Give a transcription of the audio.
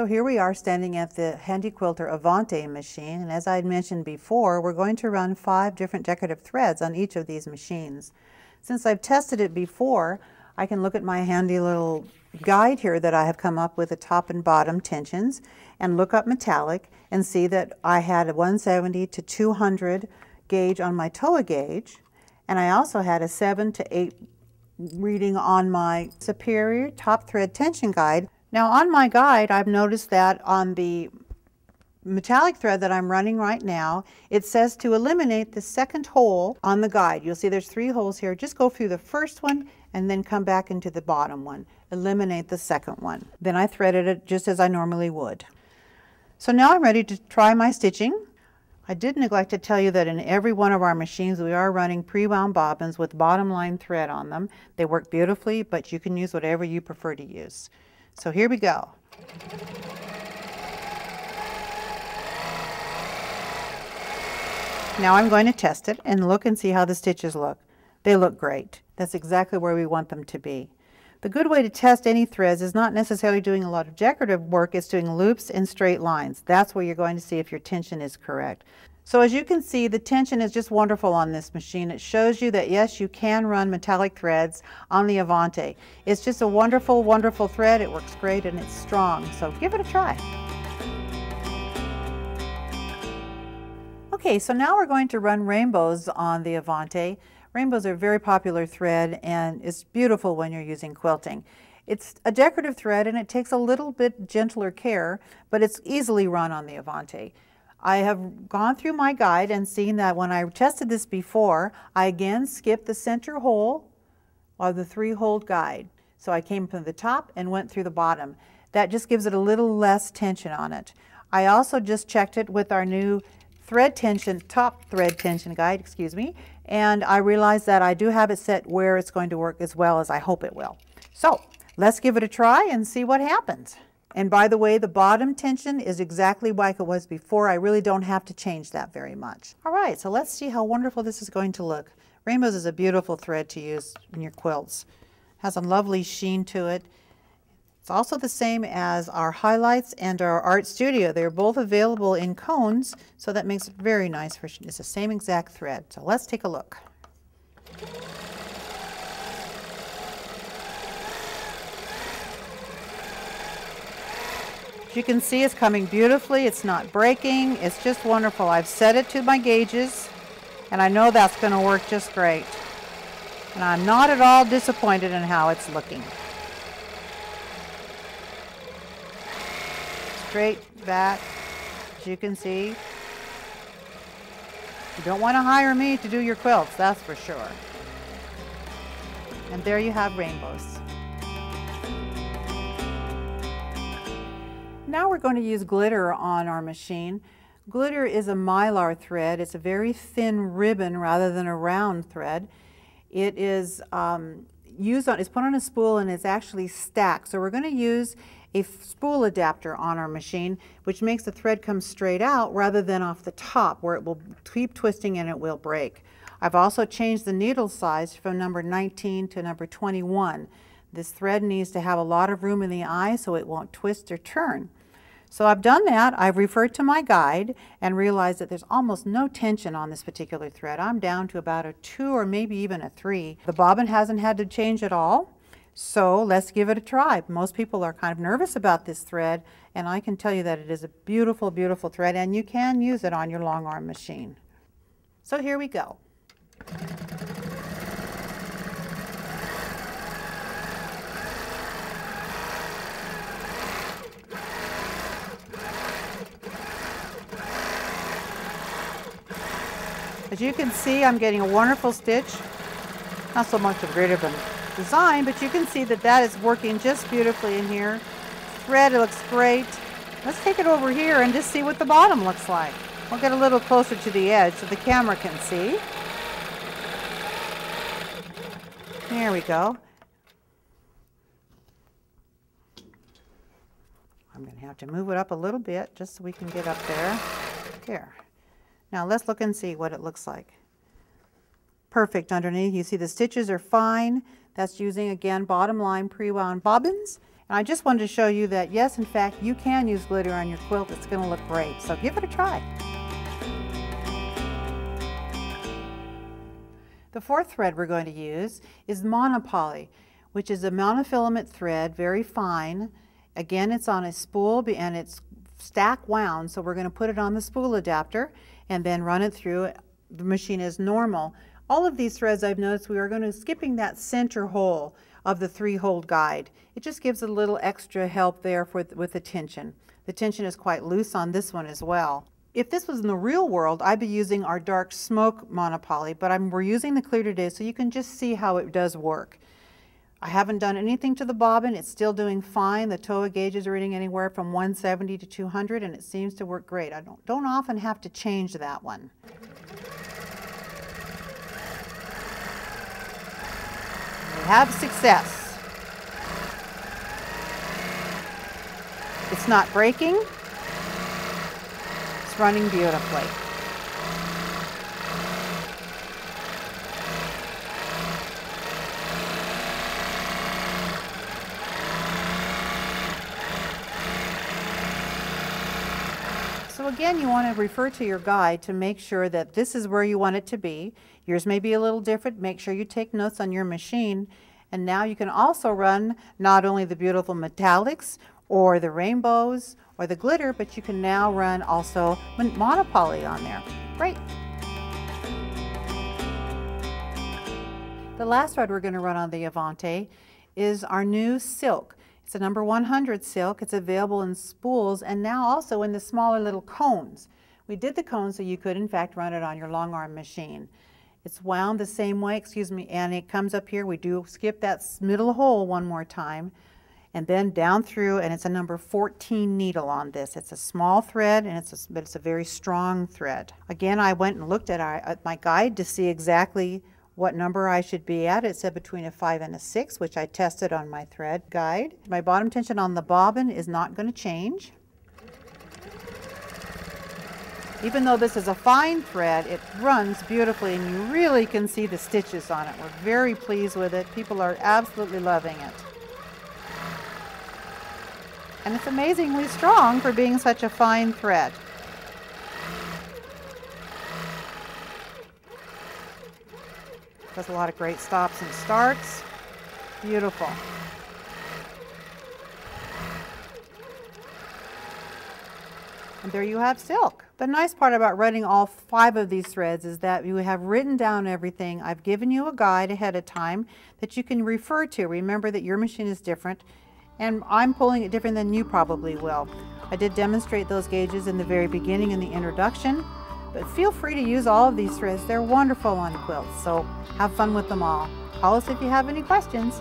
So here we are standing at the Handi Quilter Avante machine, and as I had mentioned before, we're going to run 5 different decorative threads on each of these machines. Since I've tested it before, I can look at my handy little guide here that I have come up with the top and bottom tensions and look up metallic and see that I had a 170 to 200 gauge on my TOA gauge, and I also had a 7 to 8 reading on my superior top thread tension guide. Now on my guide, I've noticed that on the metallic thread that I'm running right now, it says to eliminate the second hole on the guide. You'll see there's 3 holes here. Just go through the first one and then come back into the bottom one. Eliminate the second one. Then I threaded it just as I normally would. So now I'm ready to try my stitching. I did neglect to tell you that in every one of our machines we are running pre-wound bobbins with bottom line thread on them. They work beautifully, but you can use whatever you prefer to use. So here we go. Now I'm going to test it and look and see how the stitches look. They look great. That's exactly where we want them to be. The good way to test any threads is not necessarily doing a lot of decorative work, it's doing loops and straight lines. That's where you're going to see if your tension is correct. So as you can see, the tension is just wonderful on this machine. It shows you that yes, you can run metallic threads on the Avante. It's just a wonderful, wonderful thread. It works great and it's strong. So give it a try. Okay, so now we're going to run rainbows on the Avante. Rainbows are a very popular thread and it's beautiful when you're using quilting. It's a decorative thread and it takes a little bit gentler care, but it's easily run on the Avante. I have gone through my guide and seen that when I tested this before, I again skipped the center hole of the 3-hole guide. So I came from the top and went through the bottom. That just gives it a little less tension on it. I also just checked it with our new thread tension, top thread tension guide, and I realized that I do have it set where it's going to work as well as I hope it will. So let's give it a try and see what happens. And by the way, the bottom tension is exactly like it was before. I really don't have to change that very much. All right, so let's see how wonderful this is going to look. Rainbows is a beautiful thread to use in your quilts. It has a lovely sheen to it. It's also the same as our highlights and our art studio. They're both available in cones, so that makes it very nice. It's the same exact thread. So let's take a look. As you can see, it's coming beautifully. It's not breaking. It's just wonderful. I've set it to my gauges, and I know that's going to work just great. And I'm not at all disappointed in how it's looking. Straight back, as you can see. You don't want to hire me to do your quilts, that's for sure. And there you have rainbows. Now we're going to use glitter on our machine. Glitter is a mylar thread. It's a very thin ribbon rather than a round thread. It is it's put on a spool and it's actually stacked. So we're going to use a spool adapter on our machine, which makes the thread come straight out rather than off the top where it will keep twisting and it will break. I've also changed the needle size from number 19 to number 21. This thread needs to have a lot of room in the eye so it won't twist or turn. So I've done that. I've referred to my guide and realized that there's almost no tension on this particular thread. I'm down to about a 2 or maybe even a 3. The bobbin hasn't had to change at all. So let's give it a try. Most people are kind of nervous about this thread, and I can tell you that it is a beautiful, beautiful thread, and you can use it on your long arm machine. So here we go. As you can see, I'm getting a wonderful stitch. Not so much a great of a design, but you can see that that is working just beautifully in here. Thread, it looks great. Let's take it over here and just see what the bottom looks like. We'll get a little closer to the edge so the camera can see. There we go. I'm going to have to move it up a little bit just so we can get up there. There. Now let's look and see what it looks like. Perfect underneath. You see the stitches are fine. That's using, again, bottom line pre-wound bobbins. And I just wanted to show you that yes, in fact, you can use glitter on your quilt. It's going to look great. So give it a try. The fourth thread we're going to use is monopoly, which is a monofilament thread, very fine. Again, it's on a spool and it's stack wound, so we're going to put it on the spool adapter and then run it through the machine as normal. All of these threads, I've noticed, we are going to skipping that center hole of the 3-hole guide. It just gives a little extra help there with the tension. The tension is quite loose on this one as well. If this was in the real world, I'd be using our dark smoke monopoly, but we're using the clear today so you can just see how it does work. I haven't done anything to the bobbin. It's still doing fine. The TOA gauges are reading anywhere from 170 to 200, and it seems to work great. I don't often have to change that one. We have success. It's not breaking. It's running beautifully. So again, you want to refer to your guide to make sure that this is where you want it to be. Yours may be a little different. Make sure you take notes on your machine. And now you can also run not only the beautiful metallics or the rainbows or the glitter, but you can now run also monopoly on there. Great. The last thread we're going to run on the Avante is our new silk. It's a number 100 silk. It's available in spools and now also in the smaller little cones. We did the cones so you could in fact run it on your long arm machine. It's wound the same way, and it comes up here. We do skip that middle hole one more time and then down through, and it's a number 14 needle on this. It's a small thread, and but it's a very strong thread. Again, I went and looked at my guide to see exactly what number I should be at. It said between a 5 and a 6, which I tested on my thread guide. My bottom tension on the bobbin is not going to change. Even though this is a fine thread, it runs beautifully, and you really can see the stitches on it. We're very pleased with it. People are absolutely loving it. And it's amazingly strong for being such a fine thread. Does a lot of great stops and starts. Beautiful. And there you have silk. The nice part about running all 5 of these threads is that you have written down everything. I've given you a guide ahead of time that you can refer to. Remember that your machine is different, and I'm pulling it different than you probably will. I did demonstrate those gauges in the very beginning in the introduction, but feel free to use all of these threads. They're wonderful on quilts, so have fun with them all. Call us if you have any questions.